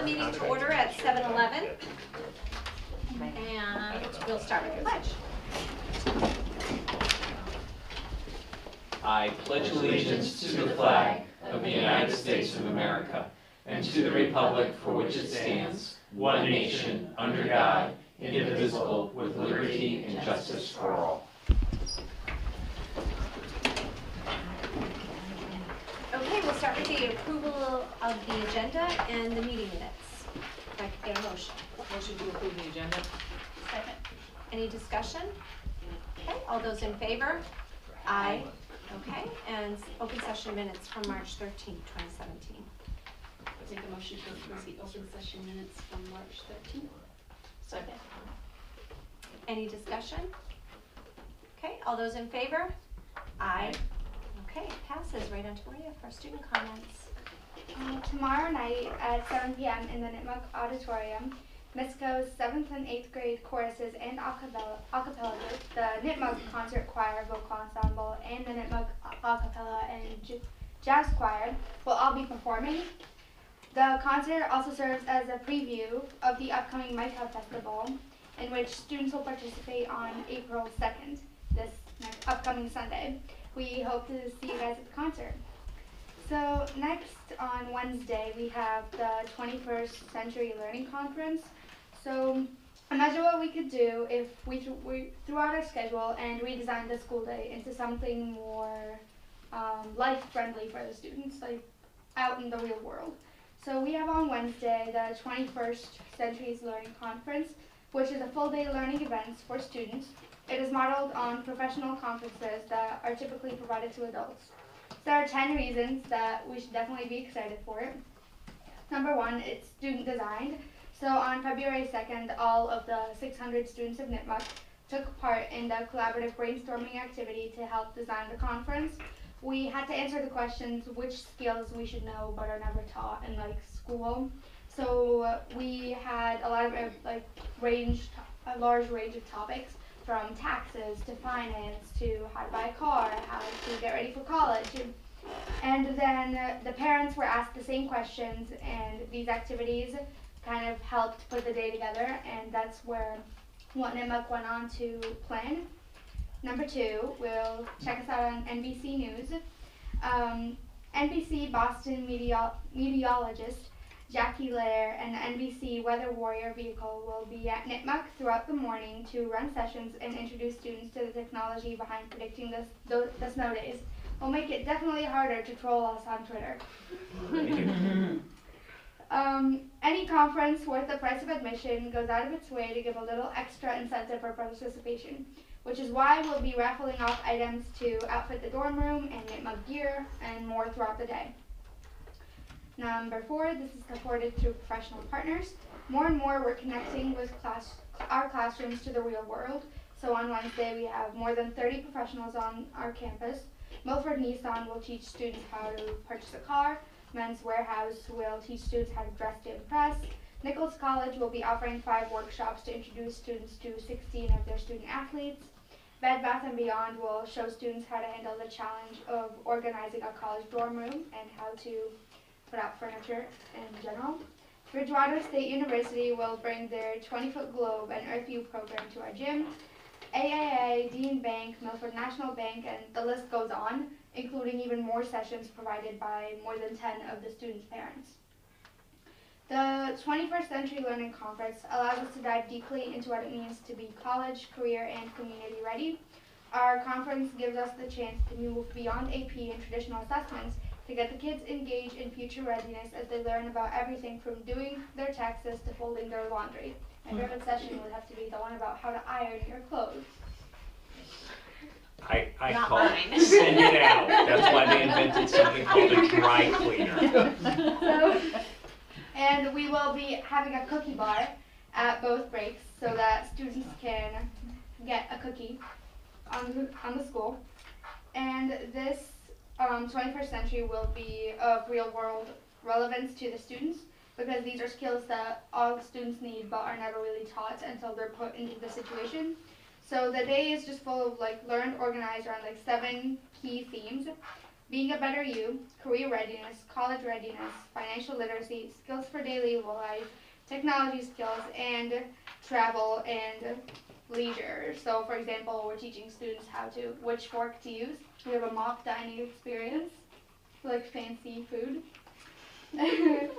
meeting to order at 7:11, and we'll start with the pledge. I pledge allegiance to the flag of the United States of America and to the republic for which it stands, one nation, under God, indivisible, with liberty and justice for all. Okay, we'll start with the approval of the agenda and the meeting minutes. If I could get a motion. Motion to approve the agenda. Second. Any discussion? Okay, all those in favor? Aye. Okay, and open session minutes from March 13th, 2017. Make a motion to approve the open session minutes from March 13th. Second. Any discussion? Okay, all those in favor? Aye. Okay, passes. Right on to Maria for student comments. Tomorrow night at 7 p.m. in the Nipmuc Auditorium, MISCO's 7th and 8th grade choruses and acapella group, the Nipmuc Concert Choir Vocal Ensemble, and the Nipmuc Acapella and Jazz Choir will all be performing. The concert also serves as a preview of the upcoming Micah Festival, in which students will participate on April 2nd, this upcoming Sunday. We hope to see you guys at the concert. So next on Wednesday, we have the 21st Century Learning Conference. So imagine what we could do if we threw out our schedule and redesigned the school day into something more life-friendly for the students, like out in the real world. So we have on Wednesday the 21st Century's Learning Conference, which is a full-day learning event for students. It is modeled on professional conferences that are typically provided to adults. There are 10 reasons that we should definitely be excited for it. Number one, it's student designed. So on February 2nd, all of the 600 students of Nipmuc took part in the collaborative brainstorming activity to help design the conference. We had to answer the questions which skills we should know but are never taught in school. So we had a lot of a large range of topics, from taxes to finance to how to buy a car, how to get ready for college. And then the parents were asked the same questions, and these activities kind of helped put the day together, and that's where what Nipmuc went on to plan. Number two, we'll check us out on NBC News. NBC Boston meteorologist Jackie Lair and the NBC Weather Warrior vehicle will be at Nipmuc throughout the morning to run sessions and introduce students to the technology behind predicting the snow days. We'll make it definitely harder to troll us on Twitter. Any conference worth the price of admission goes out of its way to give a little extra incentive for participation, which is why we'll be raffling off items to outfit the dorm room and Nipmuc gear and more throughout the day. Number four, this is supported through professional partners. More and more we're connecting with our classrooms to the real world. So on Wednesday we have more than 30 professionals on our campus. Milford Nissan will teach students how to purchase a car. Men's Warehouse will teach students how to dress to impress. Nichols College will be offering 5 workshops to introduce students to 16 of their student athletes. Bed Bath & Beyond will show students how to handle the challenge of organizing a college dorm room and how to put out furniture in general. Bridgewater State University will bring their 20-foot globe and Earthview program to our gym. AAA, Dean Bank, Milford National Bank, and the list goes on, including even more sessions provided by more than 10 of the students' parents. The 21st Century Learning Conference allows us to dive deeply into what it means to be college, career, and community ready. Our conference gives us the chance to move beyond AP and traditional assessments to get the kids engaged in future readiness as they learn about everything from doing their taxes to folding their laundry. My favorite session would have to be the one about how to iron your clothes. I Not call mine. it send it out. That's why they invented something called a dry cleaner. And we will be having a cookie bar at both breaks so that students can get a cookie on the school. And this 21st century will be of real world relevance to the students, because these are skills that all students need but are never really taught until they're put into the situation. So the day is just full of learn, organize around 7 key themes. being a better you, career readiness, college readiness, financial literacy, skills for daily life, technology skills, and travel and leisure. So for example, we're teaching students which fork to use. We have a mock dining experience, like fancy food. Number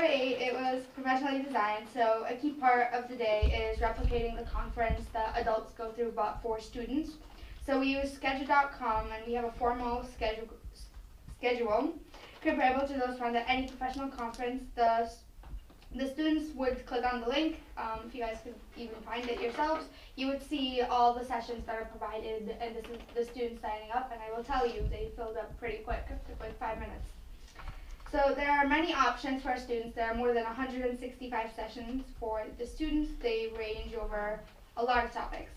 8, it was professionally designed. So a key part of the day is replicating the conference that adults go through but for students. So we use schedule.com and we have a formal schedule comparable to those found at any professional conference. The students would click on the link. If you guys could even find it yourselves, you would see all the sessions that are provided, and this is the students signing up, and I will tell you, they filled up pretty quick. It took like 5 minutes. So there are many options for our students. There are more than 165 sessions for the students. They range over a lot of topics.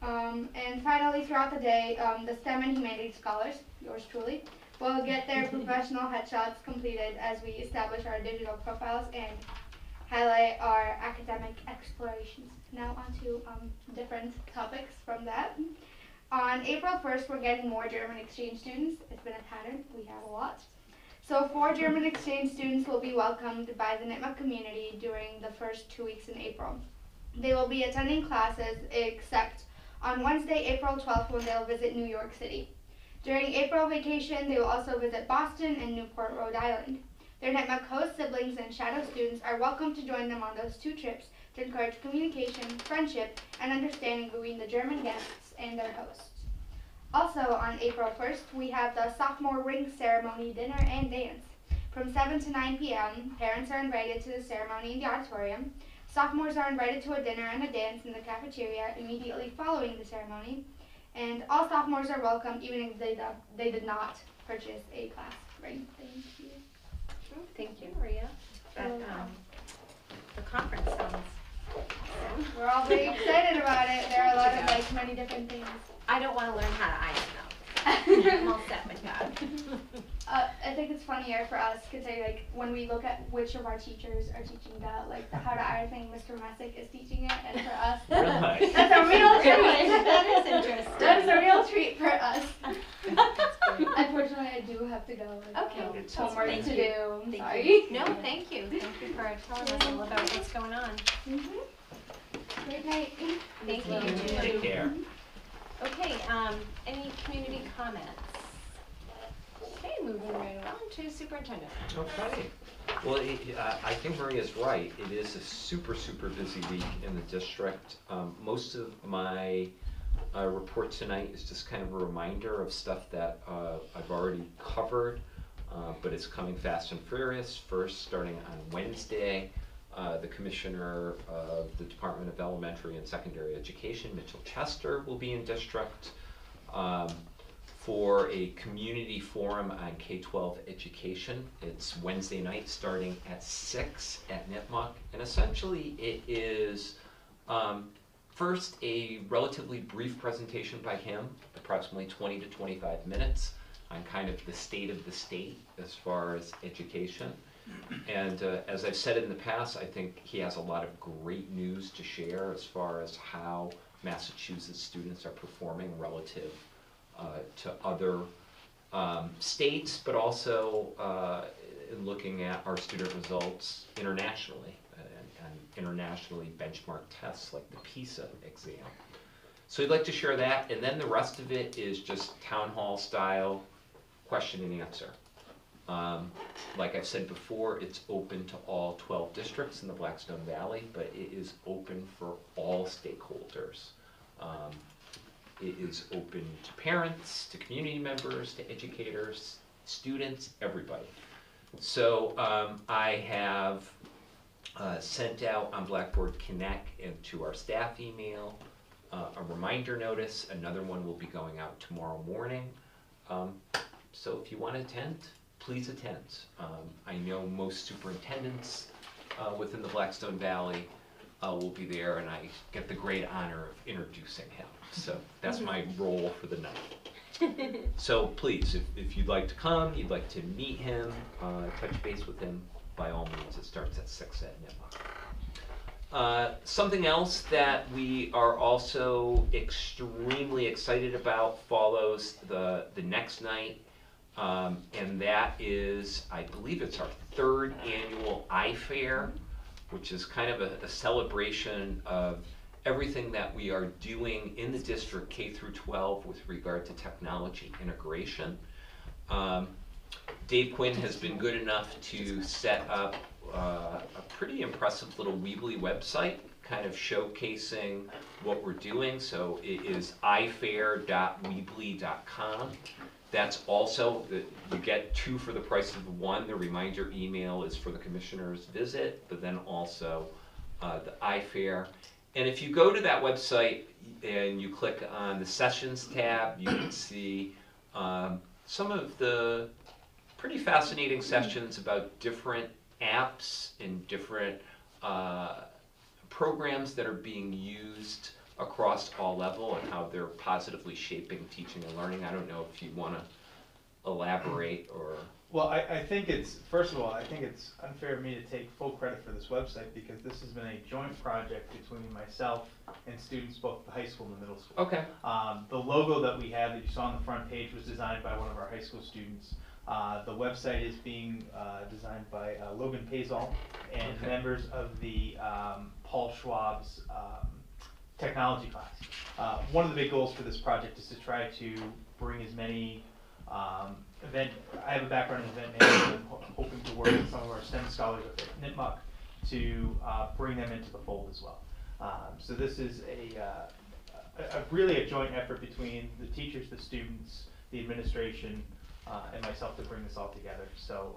And finally, throughout the day, the STEM and humanities scholars, yours truly, will get their professional headshots completed as we establish our digital profiles and highlight our academic explorations. Now on to different topics from that. On April 1st, we're getting more German exchange students. It's been a pattern. We have a lot. So 4 German exchange students will be welcomed by the Nipmuc community during the first 2 weeks in April. They will be attending classes except on Wednesday, April 12th, when they'll visit New York City. During April vacation, they will also visit Boston and Newport, Rhode Island. Their Nipmuc host siblings and shadow students are welcome to join them on those 2 trips to encourage communication, friendship, and understanding between the German guests and their hosts. Also on April 1st, we have the sophomore ring ceremony dinner and dance. From 7 to 9 p.m., parents are invited to the ceremony in the auditorium. Sophomores are invited to a dinner and a dance in the cafeteria immediately following the ceremony. And all sophomores are welcome, even if they did not purchase a class ring. Thank you. Thank you, Maria. The conference sounds awesome. We're all very excited about it. There are a lot of many different things. I don't want to learn how to iron though. I'm all set with that. I think it's funnier for us because when we look at which of our teachers are teaching the how to iron thing, Mr. Messick is teaching it, and for us, Really? that's a real treat. That is interesting. That's a real treat for us. Unfortunately, I do have to go. Okay. Homework Thank to you. do. I'm Thank sorry. you. No, thank you. Thank you for telling us all about what's going on. Great night. Thank you. Take care. Okay, any community comments? Okay, moving right along to superintendent. Okay. Well, I think Maria's right. It is a super busy week in the district. Most of my report tonight is just kind of a reminder of stuff that I've already covered, but it's coming fast and furious. First, starting on Wednesday, the Commissioner of the Department of Elementary and Secondary Education, Mitchell Chester, will be in district for a community forum on K-12 education. It's Wednesday night starting at 6 at Nipmuc, and essentially it is first a relatively brief presentation by him, approximately 20 to 25 minutes, on kind of the state of the state as far as education. And as I've said in the past, I think he has a lot of great news to share as far as how Massachusetts students are performing relative to other states, but also in looking at our student results internationally and internationally benchmarked tests like the PISA exam. So I'd like to share that, and then the rest of it is just town hall style question and answer. Like I've said before, it's open to all 12 districts in the Blackstone Valley, but it is open for all stakeholders. It is open to parents, to community members, to educators, students, everybody. So I have sent out on Blackboard Connect and to our staff email a reminder notice. Another one will be going out tomorrow morning. So if you want to attend, please attend. I know most superintendents within the Blackstone Valley will be there, and I get the great honor of introducing him. So that's my role for the night. So please, if you'd like to come, you'd like to meet him, touch base with him, by all means, it starts at 6 at Nipmuc. Something else that we are also extremely excited about follows the next night, and that is, I believe it's our 3rd annual iFair, which is kind of a celebration of everything that we are doing in the district K through 12 with regard to technology integration. Dave Quinn has been good enough to set up a pretty impressive little Weebly website, kind of showcasing what we're doing. So it is ifair.weebly.com. That's also, you get 2 for the price of 1. The reminder email is for the commissioner's visit, but then also the iFair. And if you go to that website and you click on the Sessions tab, you can see some of the pretty fascinating sessions about different apps and different programs that are being used across all level and how they're positively shaping teaching and learning. I don't know if you want to elaborate or... Well, I think it's, first of all, I think it's unfair of me to take full credit for this website because this has been a joint project between myself and students both at the high school and the middle school. Okay. The logo that we have that you saw on the front page was designed by one of our high school students. The website is being designed by Logan Pazol and members of the Paul Schwab's technology class. One of the big goals for this project is to try to bring as many I have a background in event management. I'm hoping to work with some of our STEM scholars at Nipmuc to bring them into the fold as well. So this is really a joint effort between the teachers, the students, the administration, and myself to bring this all together. So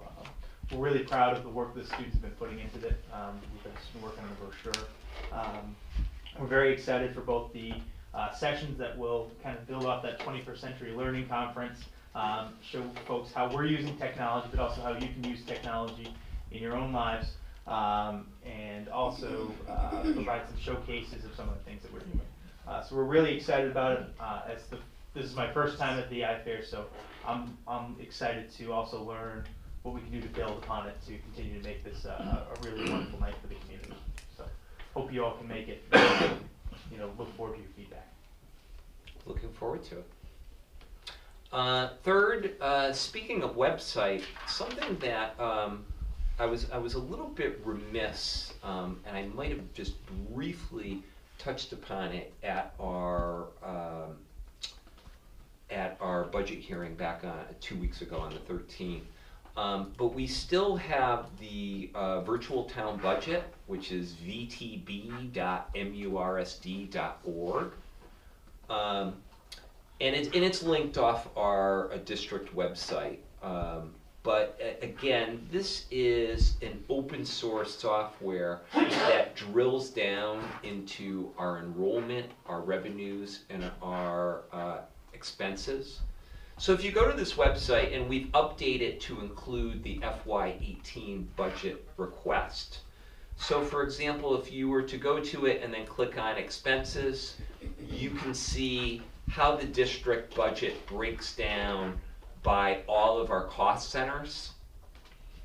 we're really proud of the work the students have been putting into it. We've been working on a brochure. We're very excited for both the sessions that will kind of build off that 21st Century Learning Conference, show folks how we're using technology, but also how you can use technology in your own lives, and also provide some showcases of some of the things that we're doing. So we're really excited about it. This is my first time at the iFair, so I'm excited to also learn what we can do to build upon it to continue to make this a really wonderful night for the community. So hope you all can make it. Look forward to your feedback. Looking forward to it. Third, speaking of website, something that I was a little bit remiss, and I might have just briefly touched upon it at our budget hearing back 2 weeks ago on the 13th. But we still have the virtual town budget, which is vtb.mursd.org. And it's linked off our district website. But again, this is an open source software that drills down into our enrollment, our revenues, and our expenses. So if you go to this website, and we've updated to include the FY18 budget request. So for example, if you were to go to it and then click on expenses, you can see how the district budget breaks down by all of our cost centers.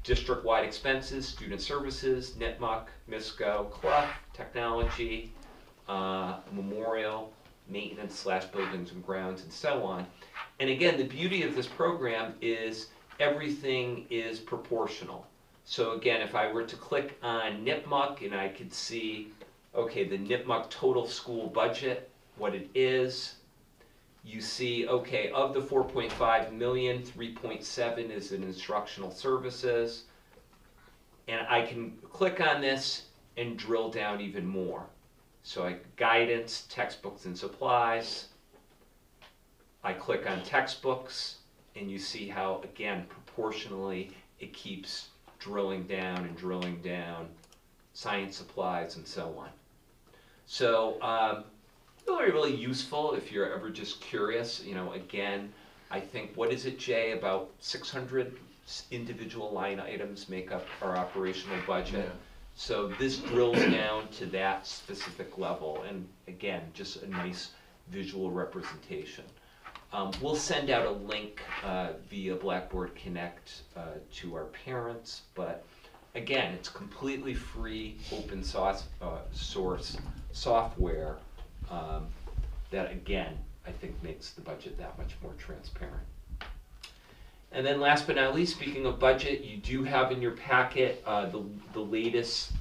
District-wide expenses, student services, Nipmuc, MISCO, Clough, technology, memorial, maintenance/buildings and grounds, and so on. And again, the beauty of this program is everything is proportional. So again, if I were to click on Nipmuc and I could see, okay, the Nipmuc total school budget, what it is, you see, okay, of the 4.5 million, 3.7 is in instructional services. And I can click on this and drill down even more. So guidance, textbooks and supplies. I click on textbooks and you see how, again, proportionally it keeps drilling down and drilling down, science supplies and so on. So really useful if you're ever just curious. Again, I think, what is it, Jay, about 600 individual line items make up our operational budget. Yeah. So this drills down to that specific level, and again, just a nice visual representation. We'll send out a link via Blackboard Connect to our parents, but again, it's completely free, open source software that, again, I think makes the budget that much more transparent. And then last but not least, speaking of budget, you do have in your packet the latest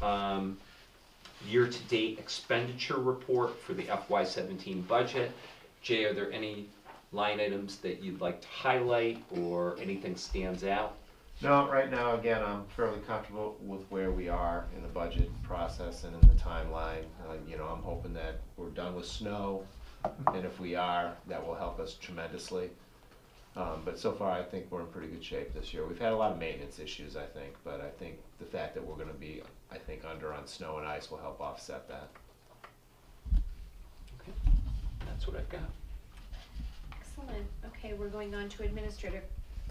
year-to-date expenditure report for the FY17 budget. Jay, are there any line items that you'd like to highlight or anything stands out? No, right now, again, I'm fairly comfortable with where we are in the budget process and in the timeline. You know, I'm hoping that we're done with snow, and if we are, that will help us tremendously. But so far, I think we're in pretty good shape this year. We've had a lot of maintenance issues, I think, but I think the fact that we're going to be, I think, under on snow and ice will help offset that. Okay, that's what I've got. Excellent. Okay, we're going on to administrative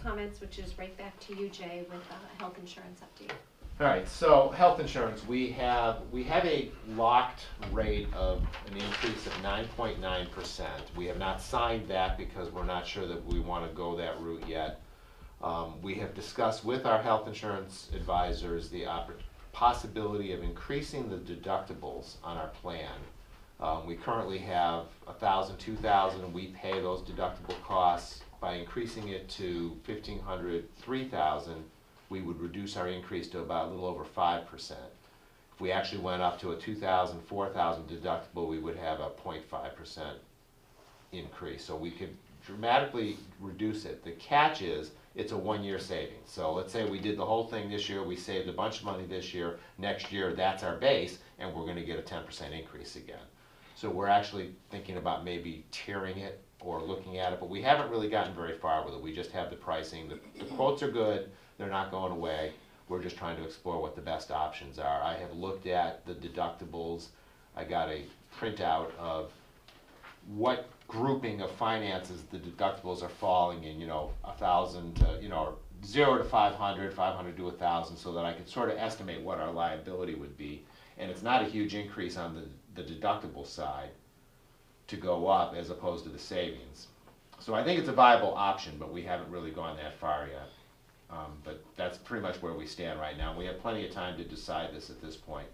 comments, which is right back to you, Jay, with a health insurance update. All right, so health insurance, we have a locked rate of an increase of 9.9%. We have not signed that because we're not sure that we want to go that route yet. We have discussed with our health insurance advisors the possibility of increasing the deductibles on our plan. We currently have $1,000, $2,000, and we pay those deductible costs. By increasing it to $1,500, $3,000, we would reduce our increase to about a little over 5%. If we actually went up to a $2,000, $4,000 deductible, we would have a 0.5% increase. So we could dramatically reduce it. The catch is it's a one-year savings. So let's say we did the whole thing this year, we saved a bunch of money this year, next year that's our base, and we're going to get a 10% increase again. So we're actually thinking about maybe tiering it or looking at it, but we haven't really gotten very far with it. We just have the pricing. The quotes are good. They're not going away. We're just trying to explore what the best options are. I have looked at the deductibles. I got a printout of what grouping of finances the deductibles are falling in, you know, 1,000 to, you know, 0 to 500, 500 to 1,000, so that I can sort of estimate what our liability would be. And it's not a huge increase on the deductible side to go up as opposed to the savings. So I think it's a viable option, but we haven't really gone that far yet. But that's pretty much where we stand right now. We have plenty of time to decide this at this point.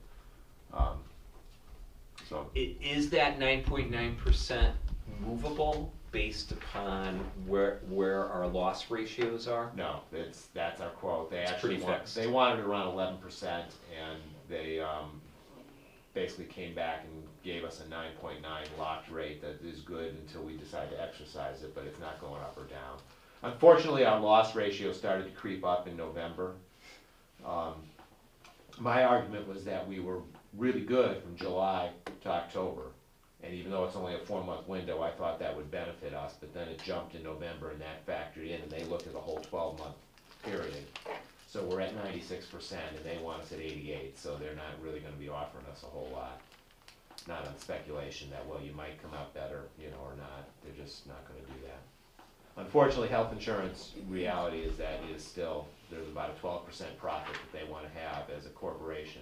Is that 9.9% movable based upon where our loss ratios are? No, that's our quote. They it's actually pretty fixed. They wanted around 11%, and they basically came back and gave us a 9.9 locked rate that is good until we decide to exercise it, but it's not going up or down. Unfortunately, our loss ratio started to creep up in November. My argument was that we were really good from July to October, and even though it's only a 4-month window, I thought that would benefit us, but then it jumped in November and that factored in, and they looked at the whole 12-month period. So we're at 96% and they want us at 88, so they're not really going to be offering us a whole lot. Not on speculation that, well, you might come out better, you know, or not. They're just not going to do that. Unfortunately, health insurance reality is that is still, there's about a 12% profit that they want to have as a corporation,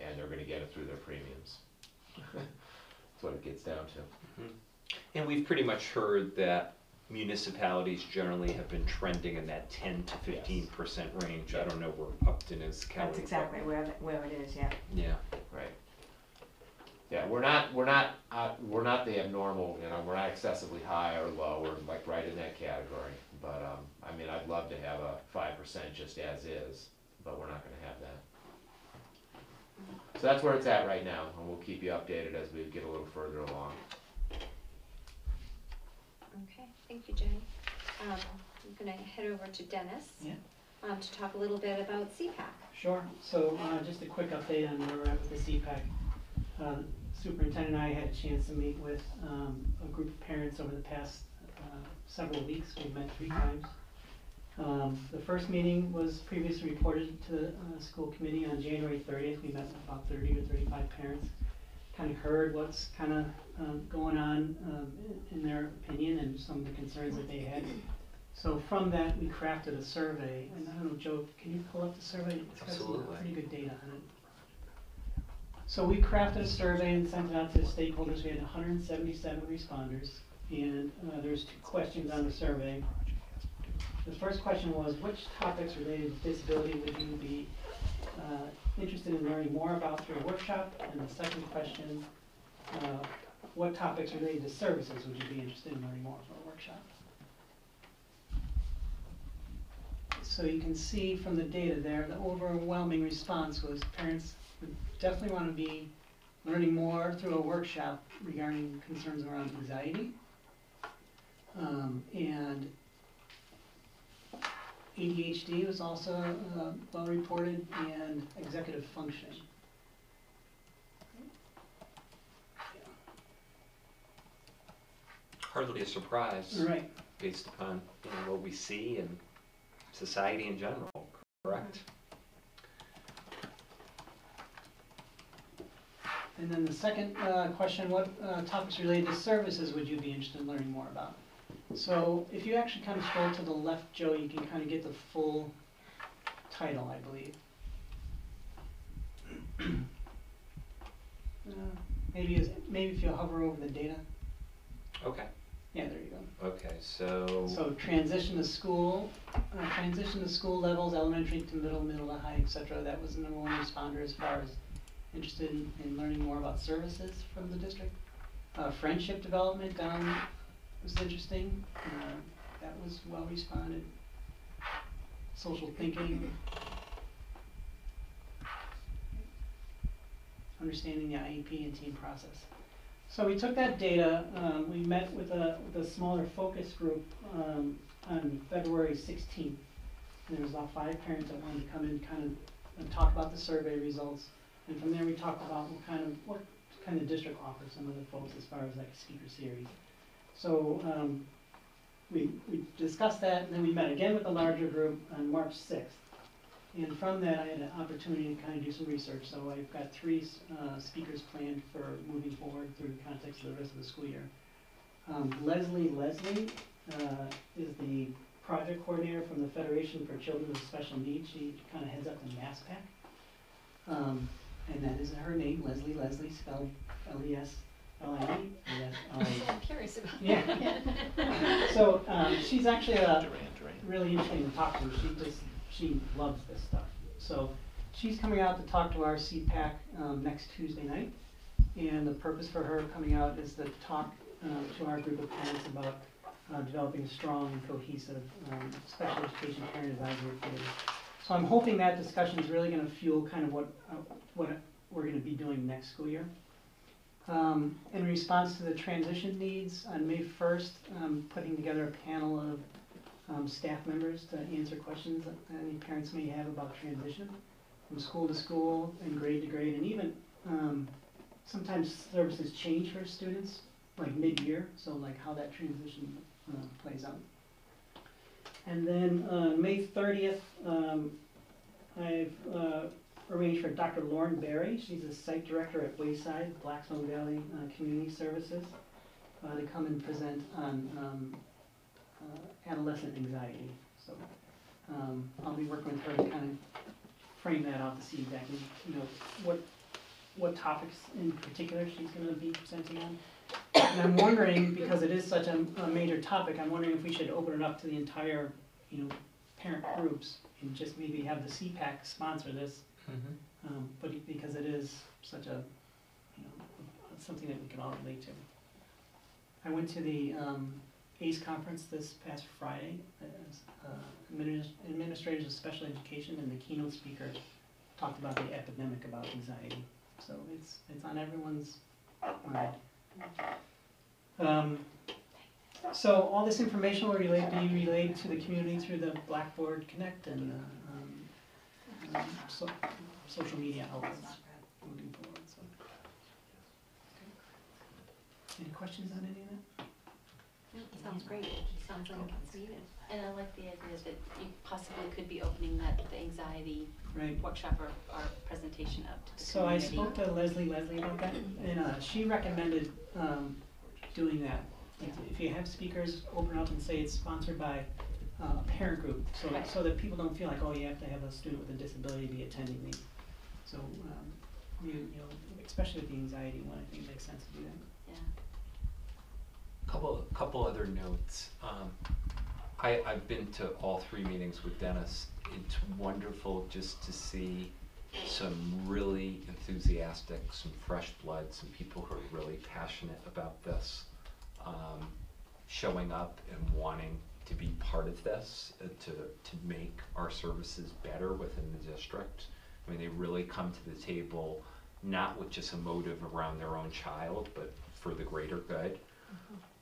and they're going to get it through their premiums. That's what it gets down to. Mm-hmm. And we've pretty much heard that municipalities generally have been trending in that 10 to 15% range. Yes. I don't know where Upton is counting. That's exactly where it is, yeah. Yeah. Right. Yeah, we're not the abnormal, you know, we're not excessively high or low, we're like right in that category. But, I mean, I'd love to have a 5% just as is, but we're not gonna have that. So that's where it's at right now, and we'll keep you updated as we get a little further along. Okay, thank you, Jay. I'm gonna head over to Dennis. Yeah. To talk a little bit about CPAC. Sure. So just a quick update on where we're at with the CPAC. Superintendent and I had a chance to meet with a group of parents over the past several weeks. We've met 3 times. The first meeting was previously reported to the school committee on January 30th. We met with about 30 to 35 parents. Kind of heard what's kind of going on in their opinion and some of the concerns that they had. So from that, we crafted a survey. And I don't know, Joe, can you pull up the survey? It's got some pretty good data on it. So we crafted a survey and sent it out to the stakeholders. We had 177 responders, and there's 2 questions on the survey. The first question was, which topics related to disability would you be interested in learning more about through a workshop? And the second question, what topics related to services would you be interested in learning more for a workshop? So you can see from the data there, the overwhelming response was parents would definitely want to be learning more through a workshop regarding concerns around anxiety. And ADHD was also well reported, and executive functioning. Hardly a surprise. Right. Based upon what we see in society in general, correct? And then the second question, what topics related to services would you be interested in learning more about? So if you actually kind of scroll to the left, Joe, you can kind of get the full title, I believe. Maybe if you hover over the data. Okay. Yeah, there you go. Okay, so transition to school levels, elementary to middle, middle to high, etc. That was the number one responder as far as interested in learning more about services from the district. Friendship development down was interesting. That was well responded. Social thinking. Understanding the IEP and team process. So we took that data, we met with a smaller focus group on February 16th. And there was about 5 parents that wanted to come in and talk about the survey results. And from there we talked about what kind of district offers some of the folks as far as like a speaker series. So we discussed that, and then we met again with a larger group on March 6th. And from that, I had an opportunity to kind of do some research. So I've got 3 speakers planned for moving forward through the context of the rest of the school year. Leslie is the project coordinator from the Federation for Children with Special Needs. She kind of heads up the MASPAC. And that is her name, Leslie, spelled L-E-S-L-I-E. I'm curious about that. Yeah. So she's actually really interesting to talk to. She loves this stuff. So she's coming out to talk to our CPAC next Tuesday night. And the purpose for her coming out is to talk to our group of parents about developing a strong and cohesive special education parent advisory committee. So I'm hoping that discussion is really going to fuel kind of what we're going to be doing next school year. In response to the transition needs, on May 1st, I'm putting together a panel of staff members to answer questions that any parents may have about transition from school to school and grade to grade, and even sometimes services change for students like mid-year, so like how that transition plays out. And then May 30th, I've arranged for Dr. Lauren Berry. She's a site director at Wayside, Blackstone Valley Community Services, to come and present on adolescent anxiety. So I'll be working with her to kind of frame that out to see exactly, what topics in particular she's going to be presenting on. And I'm wondering, because it is such a major topic, I'm wondering if we should open it up to the entire, parent groups and just maybe have the CPAC sponsor this. But because it is such a, something that we can all relate to. I went to the ACE conference this past Friday as administrators of special education, and the keynote speaker talked about the epidemic about anxiety. So it's on everyone's mind. So all this information will be relayed to the community through the Blackboard Connect and social media outlets moving forward. So. Any questions on any of that? Sounds great. Sounds like it's needed. And I like the idea that you possibly could be opening the anxiety workshop or presentation up to the So community. I spoke to Leslie about that, and she recommended doing that. If you have speakers, open up and say it's sponsored by a parent group, so that people don't feel like, oh, you have to have a student with a disability be attending these. So, especially with the anxiety one, I think it makes sense to do that. Yeah. Couple other notes. I've been to all 3 meetings with Dennis. it's wonderful just to see some really enthusiastic, some fresh blood, some people who are really passionate about this, showing up and wanting to be part of this, to make our services better within the district. I mean, they really come to the table not with just a motive around their own child, but for the greater good.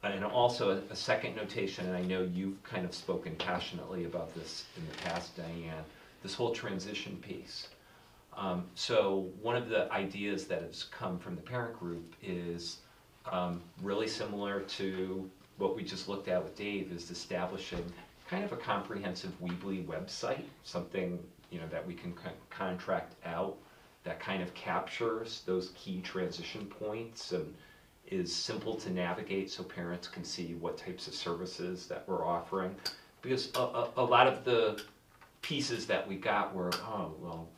And also a second notation, and I know you've kind of spoken passionately about this in the past, Diane, this whole transition piece. So one of the ideas that has come from the parent group is really similar to what we just looked at with Dave, is establishing kind of a comprehensive Weebly website, something that we can contract out that kind of captures those key transition points and is simple to navigate so parents can see what types of services that we're offering. Because a lot of the pieces that we got were, oh, well,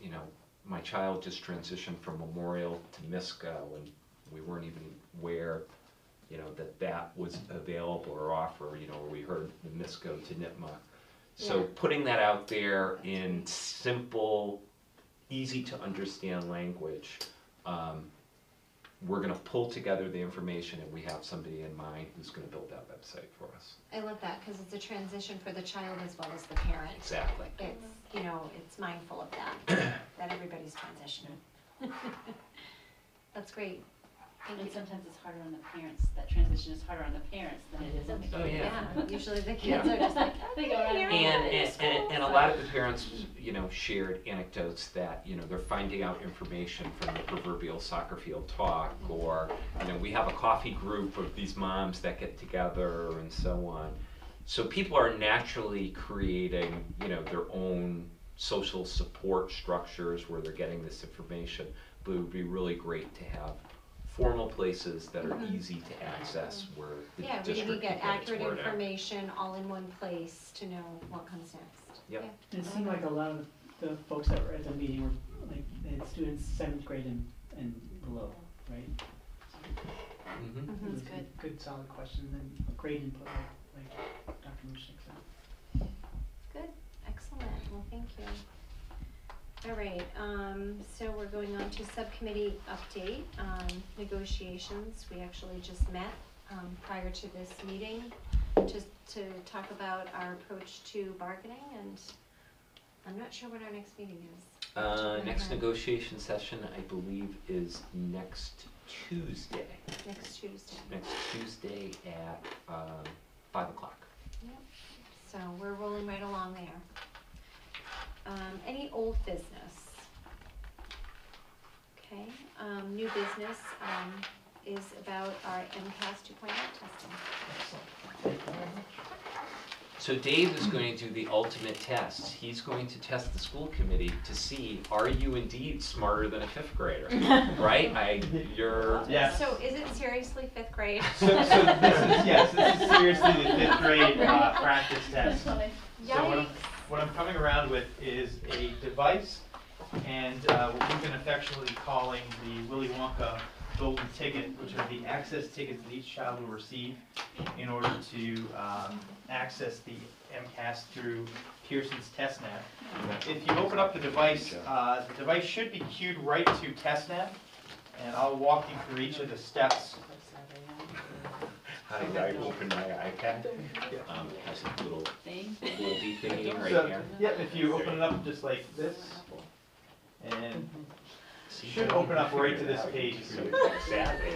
my child just transitioned from Memorial to MISCO, and we weren't even aware, that was available or offered, or we heard the MISCO to NITMA. So putting that out there in simple, easy to understand language, we're going to pull together the information, and we have somebody in mind who's going to build that website for us. I love that, because it's a transition for the child as well as the parent. Exactly. It's, it's mindful of that, that everybody's transitioning. That's great. Thank And you. sometimes it's harder on the parents, that transition is harder on the parents than it is on the kids. Oh, yeah. Usually the kids are just like, They go around. And a lot of the parents, shared anecdotes that, they're finding out information from the proverbial soccer field talk, or, we have a coffee group of these moms that get together and so on. So people are naturally creating, their own social support structures where they're getting this information, but it would be really great to have formal places that are easy to access where the where you district can get can its accurate word out. information all in one place to know what comes next. Yep. Yeah. And it seemed like a lot of the folks that were at the meeting were like, they had students 7th grade and below, right? Mhm. Mhm. It was That's good. Good solid questions and great input, like Dr. Mushnick said. Good, excellent, well, thank you. All right, so we're going on to subcommittee update, negotiations. We actually just met, prior to this meeting, just to talk about our approach to bargaining, and I'm not sure what our next meeting is. Next negotiation session, I believe, is next Tuesday. Next Tuesday. Next Tuesday at 5 o'clock. Yep, so we're rolling right along there. Any old business? Okay, new business, is about our MCAS 2.0 testing. So Dave is going to do the ultimate test. He's going to test the school committee to see, are you indeed smarter than a 5th grader? Right? You're... Yes. So is it seriously 5th grade? So this is seriously the 5th grade practice test. So what I'm coming around with is a device, and what we've been affectionately calling the Willy Wonka golden ticket, which are the access tickets that each child will receive in order to access the MCAS through Pearson's TestNav. If you open up the device should be queued right to TestNav, and I'll walk you through each of the steps. I open my iPad. Has a little Thing. foldy thingy right So, here. yep, if you open it up just like this, and should open up right to this page. Exactly.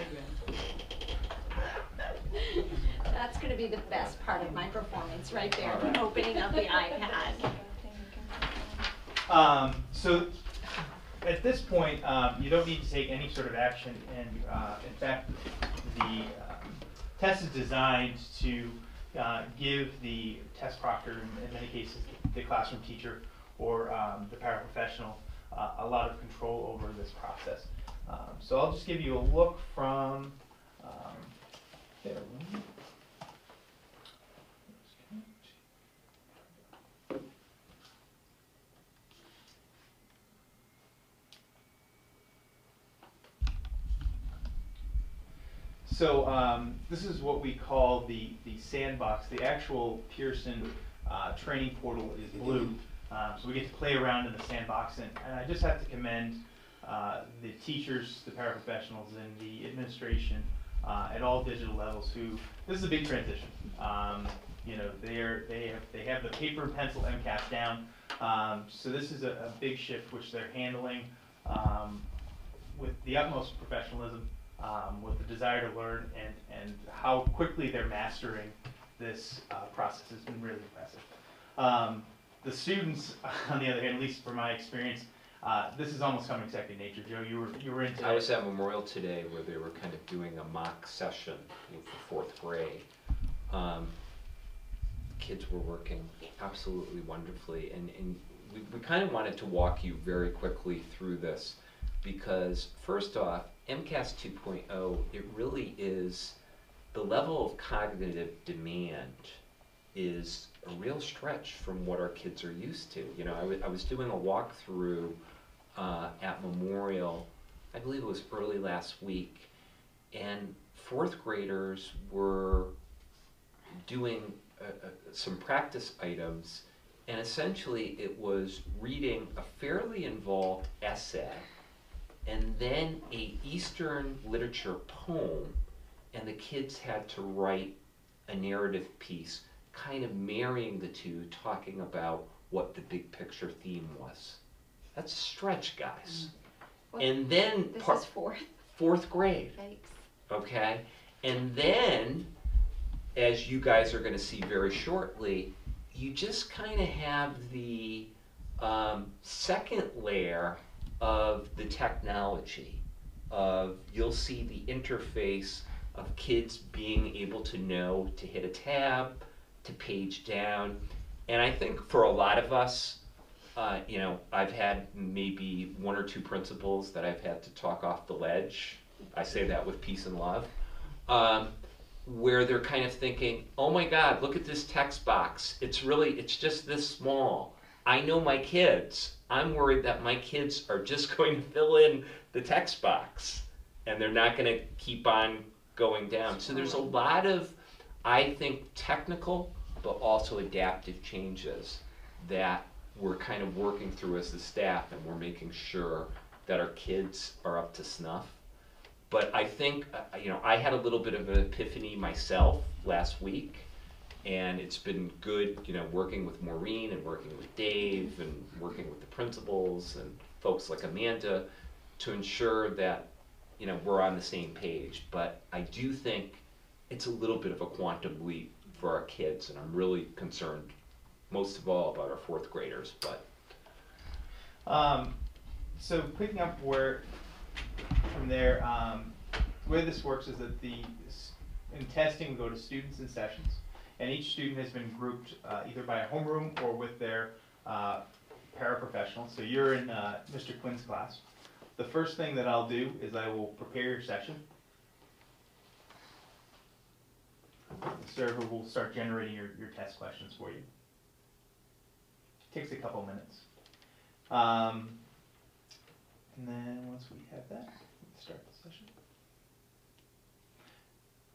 That's gonna be the best part of my performance, right there, the opening of the iPad. So at this point, you don't need to take any sort of action, and in fact, the test is designed to give the test proctor, in many cases the classroom teacher or the paraprofessional, a lot of control over this process. So I'll just give you a look from there. So this is what we call the sandbox. The actual Pearson training portal is blue. So we get to play around in the sandbox, and I just have to commend the teachers, the paraprofessionals, and the administration at all digital levels who, this is a big transition. You know, they have the paper and pencil MCAS down, so this is a big shift which they're handling with the utmost professionalism, with the desire to learn, and how quickly they're mastering this process has been really impressive. The students, on the other hand, at least from my experience, this is almost coming second nature. Joe, you were into. I was at Memorial today where they were kind of doing a mock session for 4th grade. Kids were working absolutely wonderfully, and we kind of wanted to walk you very quickly through this, because first off, MCAS 2.0, it really is, the level of cognitive demand is a real stretch from what our kids are used to. You know, I was doing a walkthrough at Memorial, I believe it was early last week, and 4th graders were doing some practice items, and essentially it was reading a fairly involved essay and then a Eastern literature poem, and the kids had to write a narrative piece kind of marrying the two, talking about what the big picture theme was. That's a stretch, guys. What? And then This is 4th. 4th grade, Yikes. okay? And then, as you guys are gonna see very shortly, you just kind of have the second layer of the technology. You'll see the interface of kids being able to know to hit a tab, to page down. And I think for a lot of us, you know, I've had maybe 1 or 2 principals that I've had to talk off the ledge. I say that with peace and love. Where they're kind of thinking, oh my God, look at this text box. It's just this small. I know my kids. I'm worried that my kids are just going to fill in the text box and they're not gonna keep on going down. So there's a lot of, I think, technical, but also adaptive changes that we're kind of working through as the staff, and we're making sure that our kids are up to snuff. But I think, you know, I had a little bit of an epiphany myself last week, and it's been good, you know, working with Maureen and working with Dave and working with the principals and folks like Amanda to ensure that, you know, we're on the same page. But I do think it's a little bit of a quantum leap for our kids, and I'm really concerned most of all about our 4th graders. But so picking up from there, the way this works is that in testing we go to students in sessions, and each student has been grouped either by a homeroom or with their paraprofessional. So you're in Mr. Quinn's class. The first thing that I'll do is I will prepare your session. The server will start generating your test questions for you. Takes a couple minutes. And then once we have that, let's start the session.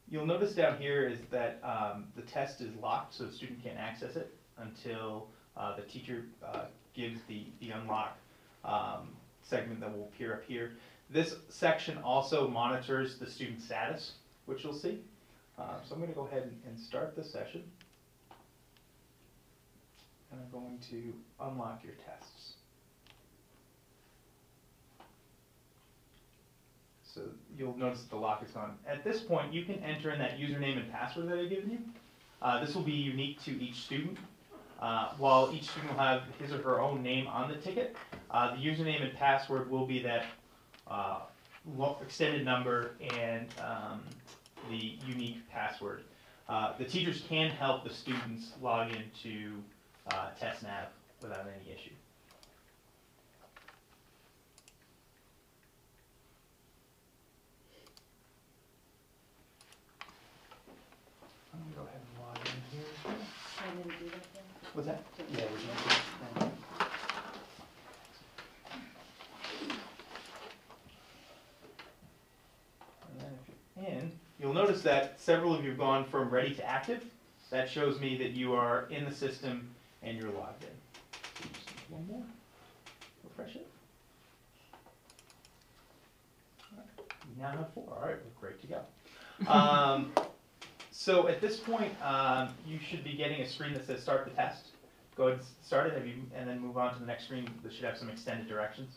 You'll notice down here is that the test is locked, so the student can't access it until the teacher gives the unlock segment that will appear up here. This section also monitors the student status, which you'll see. So I'm going to go ahead and start the session. And I'm going to unlock your tests. So you'll notice that the lock is gone. At this point, you can enter in that username and password that I've given you. This will be unique to each student. While each student will have his or her own name on the ticket, the username and password will be that extended number and the unique password. The teachers can help the students log into TestNav without any issue. I'm going to go ahead and log in here as well. I'm gonna do that then. What's that? Yeah, we're And then if you're in, you'll notice that several of you have gone from ready to active. That shows me that you are in the system and you're logged in. So you just One more. Refresh it. All right. We now have 4. All right, we're great to go. So at this point, you should be getting a screen that says start the test. Go ahead and start it, and then move on to the next screen that should have some extended directions.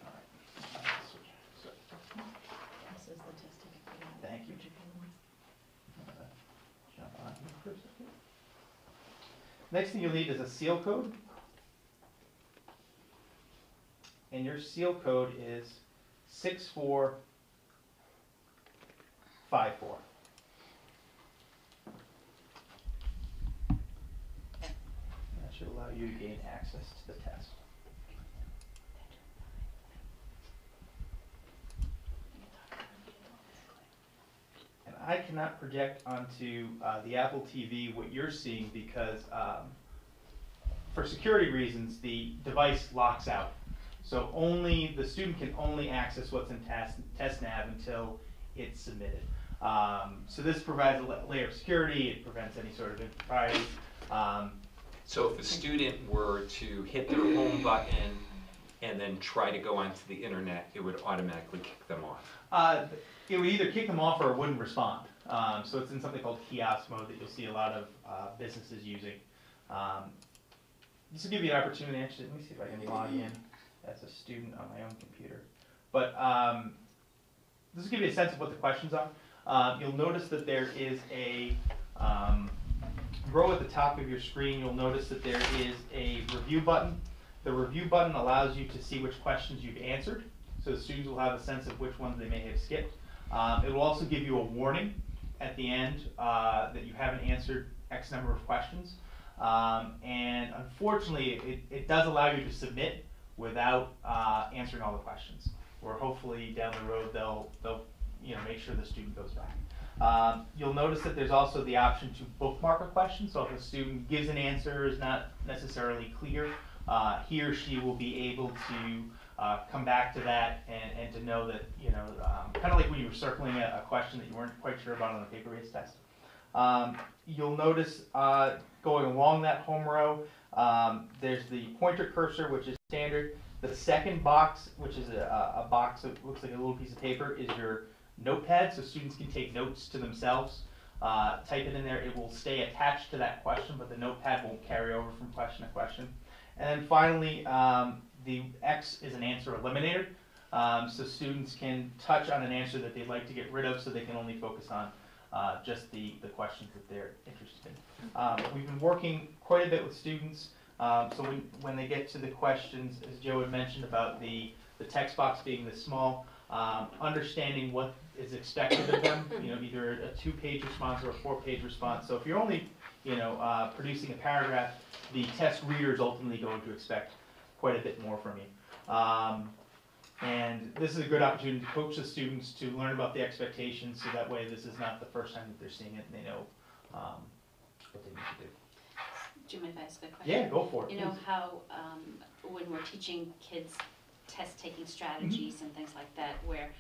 All right. This is the testing. Thank you. Jump on here for a second. Next thing you'll need is a seal code. And your seal code is 6454. That should allow you to gain access to the test. And I cannot project onto the Apple TV what you're seeing because for security reasons, the device locks out. So only the student can only access what's in TestNav until it's submitted. So this provides a layer of security. It prevents any sort of impropriety. So if a student were to hit their home button and then try to go onto the internet, it would automatically kick them off? It would either kick them off or it wouldn't respond. So it's in something called kiosk mode that you'll see a lot of businesses using. This will give you an opportunity. Actually, let me see if I can log in as a student on my own computer. But this will give you a sense of what the questions are. You'll notice that there is a row at the top of your screen. You'll notice that there is a review button. The review button allows you to see which questions you've answered. So the students will have a sense of which ones they may have skipped. It will also give you a warning at the end that you haven't answered X number of questions. And unfortunately, it does allow you to submit without answering all the questions. Or hopefully down the road they'll make sure the student goes back. You'll notice that there's also the option to bookmark a question. So if a student gives an answer is not necessarily clear, he or she will be able to come back to that and to know that, kind of like when you were circling a question that you weren't quite sure about on a paper-based test. You'll notice going along that home row, there's the pointer cursor, which is standard. The second box, which is a box that looks like a little piece of paper, is your notepad, so students can take notes to themselves. Type it in there. It will stay attached to that question, but the notepad won't carry over from question to question. And then finally, the X is an answer eliminator. So students can touch on an answer that they'd like to get rid of so they can only focus on just the questions that they're interested in. We've been working quite a bit with students. So when they get to the questions, as Joe had mentioned about the text box being this small, understanding what is expected of them, either a 2-page response or a 4-page response. So if you're only, producing a paragraph, the test reader is ultimately going to expect quite a bit more from you. And this is a good opportunity to coach the students to learn about the expectations, so that way this is not the first time that they're seeing it and they know what they need to do. Do you mind if I ask a question? Yeah, go for it. You know how when we're teaching kids test-taking strategies and things like that, where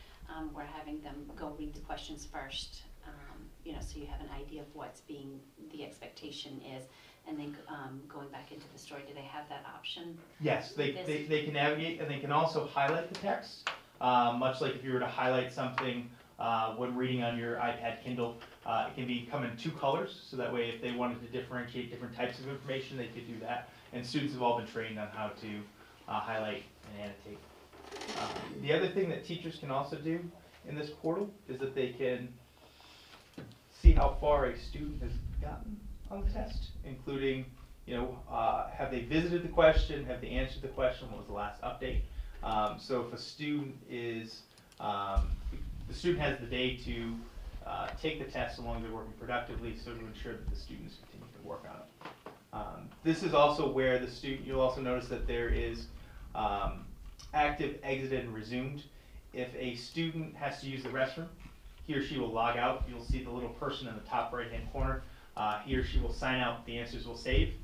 we're having them go read the questions first, so you have an idea of what's the expectation is, and then going back into the story, do they have that option? Yes, they can navigate, and they can also highlight the text, much like if you were to highlight something when reading on your iPad Kindle. It can come in 2 colors, so that way if they wanted to differentiate different types of information, they could do that. And students have all been trained on how to highlight and annotate. The other thing that teachers can also do in this portal is that they can see how far a student has gotten on the test, including, have they visited the question, have they answered the question, what was the last update. So if a student is, the student has the day to take the test so long as they're working productively, so to ensure that the students continue to work on it. This is also where the student, you'll also notice that there is active, exited, and resumed. If a student has to use the restroom, he or she will log out. You'll see the little person in the top right-hand corner. He or she will sign out, the answers will save.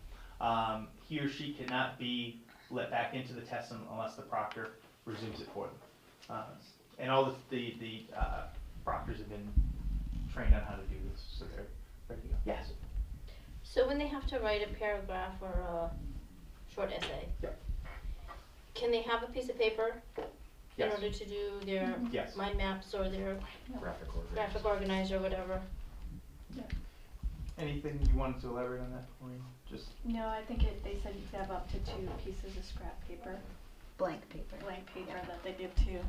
He or she cannot be let back into the test unless the proctor resumes it for them. And all the proctors have been trained on how to do this, so they're ready to go. Yes? So when they have to write a paragraph or short essay. Yep. Can they have a piece of paper in Yes. order to do their Yes. mind maps or their Graphic organizer. graphic organizer or whatever? Anything you wanted to elaborate on that, Maureen? Just No, I think they said you could have up to 2 pieces of scrap paper, Blank paper. blank paper that they give to,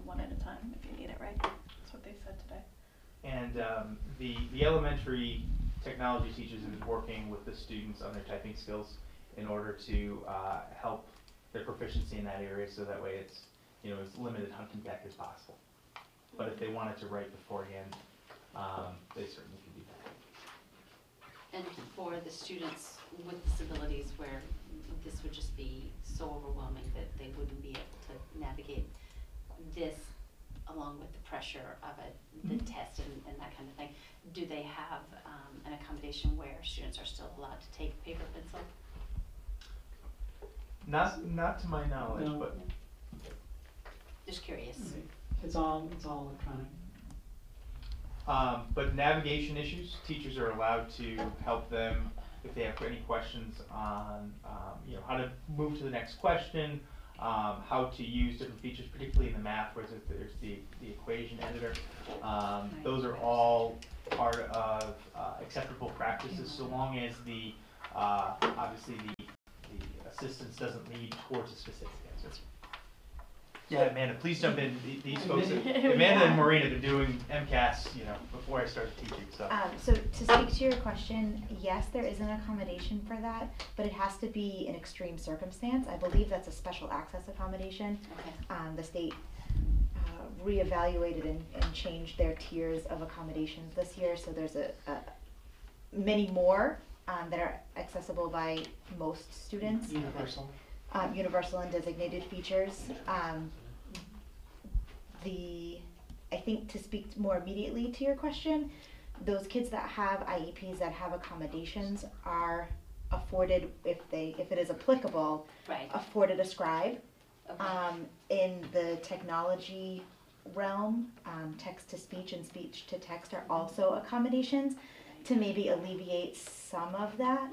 one at a time if you need it, right? That's what they said today. And the elementary technology teachers have been working with the students on their typing skills in order to help their proficiency in that area, so that way it's as limited hunting tech as possible. But if they wanted to write beforehand, they certainly could do that. And for the students with disabilities where this would just be so overwhelming that they wouldn't be able to navigate this along with the pressure of the test and that kind of thing, do they have an accommodation where students are still allowed to take paper pencil? Not to my knowledge, No. but Just curious. Okay. It's all electronic. But navigation issues, teachers are allowed to help them if they have any questions on, how to move to the next question, how to use different features, particularly in the math, where there's the equation editor. Those are all part of acceptable practices, so long as the obviously the assistance doesn't lead towards a specific answer. Yeah, Amanda, please jump in. These folks, Amanda and Maureen have been doing MCAS, before I started teaching, so. So to speak to your question, yes, there is an accommodation for that, but it has to be an extreme circumstance. I believe that's a special access accommodation. Okay. The state reevaluated and changed their tiers of accommodations this year, so there's many more that are accessible by most students. Universal. Universal and designated features. I think to speak more immediately to your question, those kids that have IEPs that have accommodations are afforded, if it is applicable, Right. afforded a scribe. Okay. In the technology realm, text to speech and speech to text are also accommodations to maybe alleviate some of that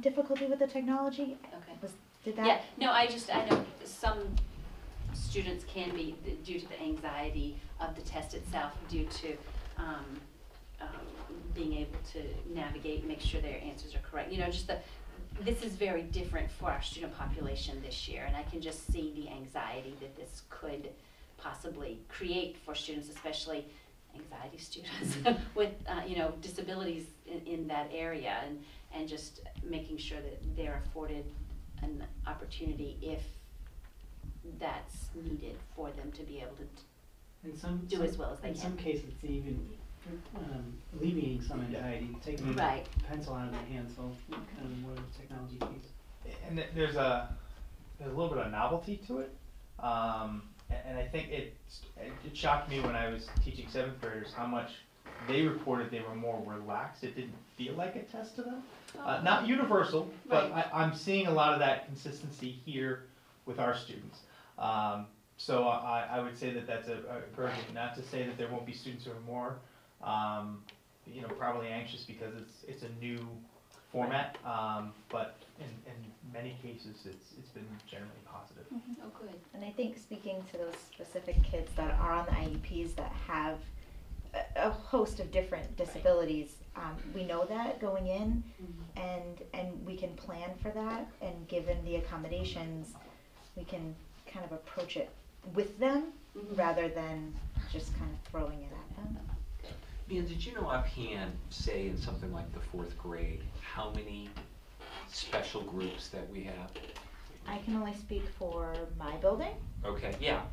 difficulty with the technology. Okay. Did that? Yeah, no, I know some students can be, due to the anxiety of the test itself, due to being able to navigate, make sure their answers are correct. This is very different for our student population this year, and I can just see the anxiety that this could possibly create for students, especially anxiety students with disabilities in that area, and just making sure that they're afforded an opportunity if that's needed for them to be able to do as well as they in can. some cases, it's even alleviating some anxiety, taking the Right. pencil out of their hands, so kind of more of the technology piece. And there's a little bit of novelty to it, and I think it shocked me when I was teaching 7th graders how much they reported they were more relaxed. It didn't feel like a test to them. Not universal, but I'm seeing a lot of that consistency here with our students. So I would say that that's encouraging. Not to say that there won't be students who are more, probably anxious because it's a new format. But in many cases, it's been generally positive. Oh, good. And I think speaking to those specific kids that are on the IEPs that have a host of different disabilities, we know that going in, and we can plan for that, and given the accommodations, we can kind of approach it with them rather than just kind of throwing it at them. Ian, did you know offhand, say in something like the 4th grade, how many special groups that we have? I can only speak for my building. Okay, yeah.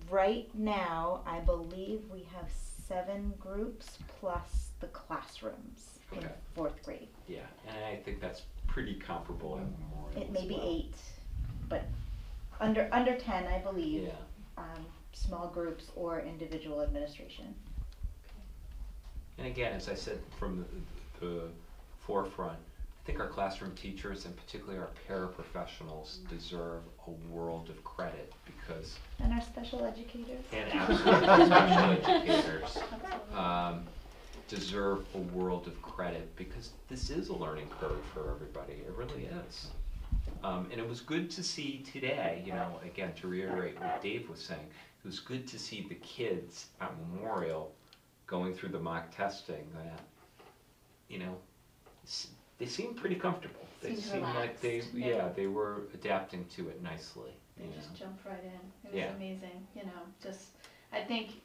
Right now, I believe we have 7 groups plus the classrooms in Okay. 4th grade. Yeah, and I think that's pretty comparable at Memorial It may as be well. 8, but under 10, I believe. Yeah. Small groups or individual administration. And again, as I said from the forefront, I think our classroom teachers and particularly our paraprofessionals deserve a world of credit because. And our special educators. And absolutely special educators. deserve a world of credit because this is a learning curve for everybody. It really is. And it was good to see today, you know, again, to reiterate what Dave was saying, it was good to see the kids at Memorial going through the mock testing that, you know, they seemed pretty comfortable. They Seemed seemed like they, relaxed, yeah. they were adapting to it nicely. They you just know. jumped right in. It was Yeah. amazing, you know, just, I think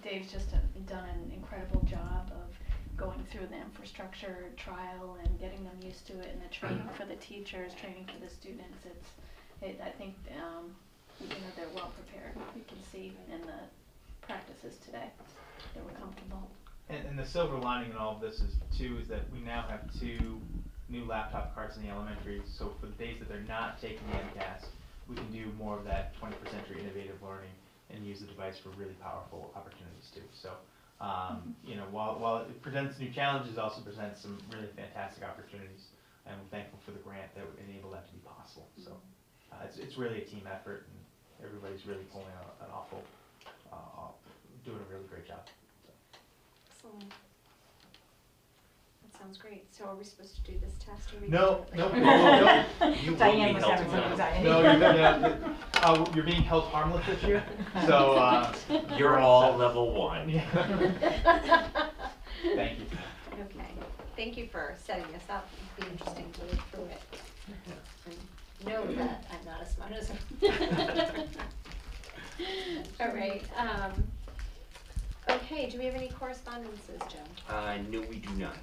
Dave's just done an incredible job of going through the infrastructure trial and getting them used to it and the training for the teachers, training for the students. I think, you know, they're well prepared. You can see in the practices today, they were comfortable. And the silver lining in all of this is that we now have 2 new laptop carts in the elementary, so for the days that they're not taking the MCAS, we can do more of that 21st century innovative learning and use the device for really powerful opportunities too. So, you know, while it presents new challenges, it also presents some really fantastic opportunities, and we're thankful for the grant that would enable that to be possible. So, it's really a team effort, and everybody's really pulling an awful, doing a really great job. Excellent. That sounds great. So are we supposed to do this test or we? No, can do it no, later? no. You will Diane be was held having some accountable. anxiety. No, you're being held harmless this year, so, You're all level 1. yeah. Thank you. Okay. Thank you for setting this up. It'll be interesting to look through it. And know that I'm not as smart as her. All right. Okay, do we have any correspondences, Joe? No, we do not.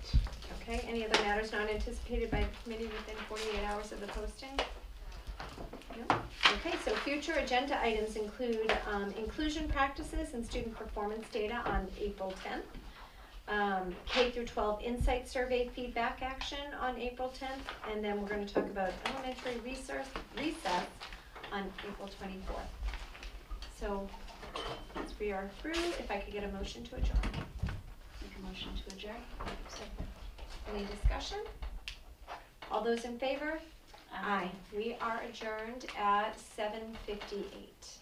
Okay, any other matters not anticipated by the committee within 48 hours of the posting? No? Okay, so future agenda items include inclusion practices and student performance data on April 10th. K through 12 insight survey feedback action on April 10th, and then we're going to talk about elementary recess on April 24th. So, as we are through, if I could get a motion to adjourn. Make a motion to adjourn. Any discussion? All those in favor? Aye. We are adjourned at 7:58.